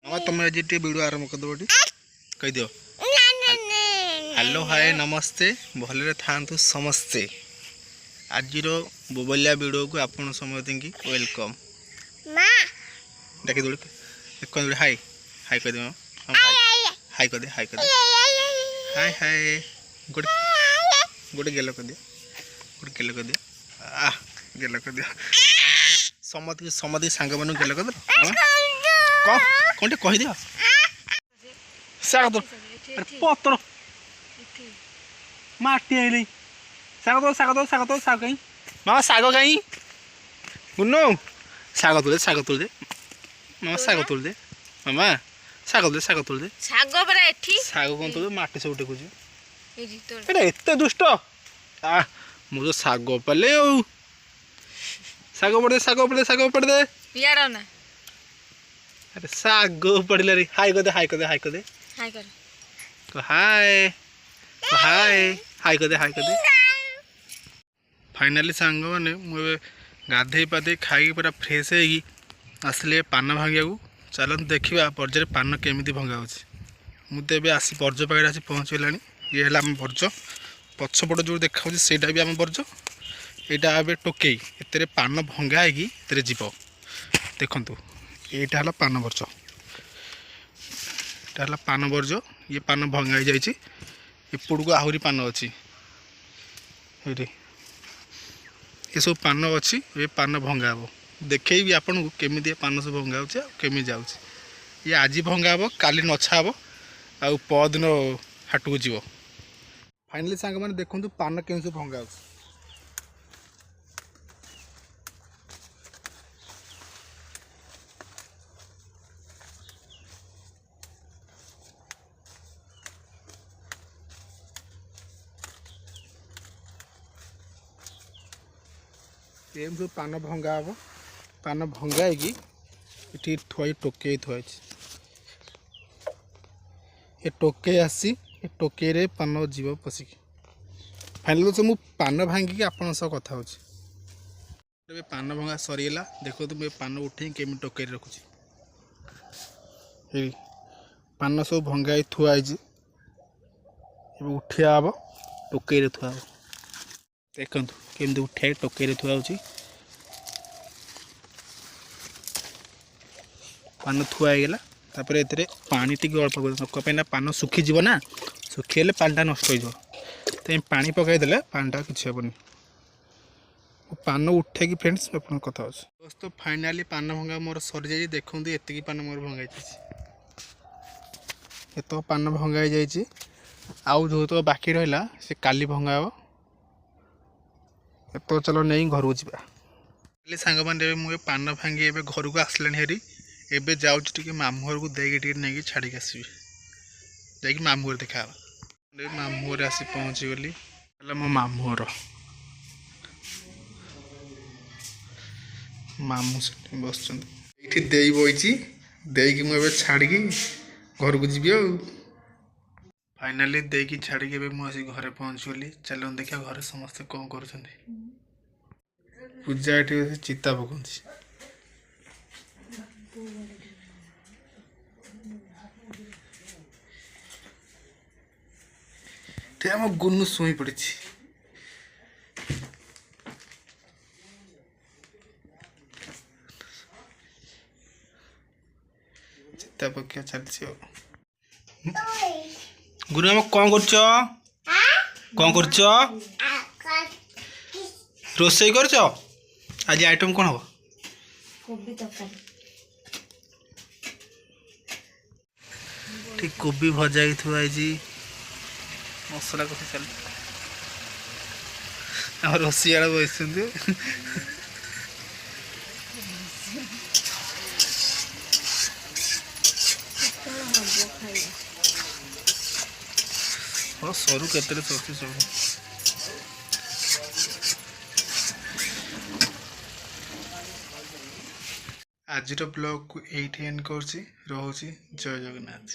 मामा तुम आज वीडियो आरंभ कर दो कही दियो। हेलो हाय नमस्ते भले था समस्ते आज बोबलिया वीडियो को आपन समझते कि वेलकम देखी दौड़ हाय हाय कह दे हाय कह दे हाय कह दे हाय हाय गोटे गोटे गेल कर दिया गोटे गेल कर दिया गेल कर दिया समति समति सांग मान गेल कर दे कौन कौन कही दिया साग पत्र माटी आई साग कहीं मामा साग कहीं गुन्नो साग तुल दे मामा साग तुल दे मामा साग तुल दे साग कौन तुल माटी सब टेकुची एत दुष्ट मुझे साग पले साग पड़ दे यार ना अरे साग पड़े रे हाय कर दे हाय कर दे हाय कर दे हाय कर हाय हाय हाय कर दे फाइनाली सांग मैंने मुझे गाधे पाधे खाई पूरा फ्रेश है आसले पान भांगा को चलते देखा पर्जर पान केमी भंगा मुझे भी आसी पर्ज पाखे आसी पहुँचला ये है आम पर्ज पछपट जो देखा सेटा भी आम पर्ज यहाँ ए टोकई ए पान भंगा होगी जीव देखु यहाँ है पान बर्ज यहाँ है पान बर्ज ये पान भंगा हो जाए एपड़ को आहरी पान अच्छी ये सब पान अच्छी ये पान भंगा हम देखे भी आपन को केमी पान सब भंगा होमी जाऊँ ये आज भंगा हम काली नछा हम आउ परदिन हाट को जीव फाइनाली सांग मैंने देखु पान केमी सब भंगा हो एम सब पान भंगा हम पान भंगा ये थुआई टोके थुआई ये टोके आसी ये टोके रे पान जीव पशिकी फाइनल तो मुझे पान भांगिकी आपन सह कथा हो पान भंगा सरीगला देखो तो मुझे पान उठे केमी टोके रखुची पान सब भंगा थुआई उठिया हम टोके थुआ हम देखु केमती उठाई टोके थुआ पान थुआईगला तापर ए पानी टी अल्प ना पान सुखीज ना सुखीगले पानीटा नष्ट हो पानी पकईदे पानीटा किसी हेनी पान उठे कि फ्रेंड्स आप कथा दोस्तों फाइनाली पान भंगा मोर सरी जाइए देखते एति पान मोर भंगाई एत पान भंगाई जाइए आउ जो तो बाकी रहा से काली भंगा हम तो चलो नहीं घर को जा सांग मैंने मुझे पान भांगी घर को आसला हेरी एबे जाऊँ मामू घर को देगी नहीं छाड़ी आसबि जा मामू घर देखा मामू घर आसी पहुँची गली मो मामू घर मामू से बस ये बही देकी मुझे छाड़ी घर को जी फाइनाली देकी छाड़ी मुझे घरे पहुँच गली चलो देखा घर समस्ते कौन कर पूजा ये चिता पकाउंती आम गुनु शुई पड़ी चिता पकिया चलती गुरु आम कौन कर रोसई कर आज आइटम कौन हम कोबी तरकारी ठीक कोबी भजा थी मसला कषि चल रोषिया बस सरू के सरुची सब आज ब्लॉग को ये एंड कर जय जगन्नाथ।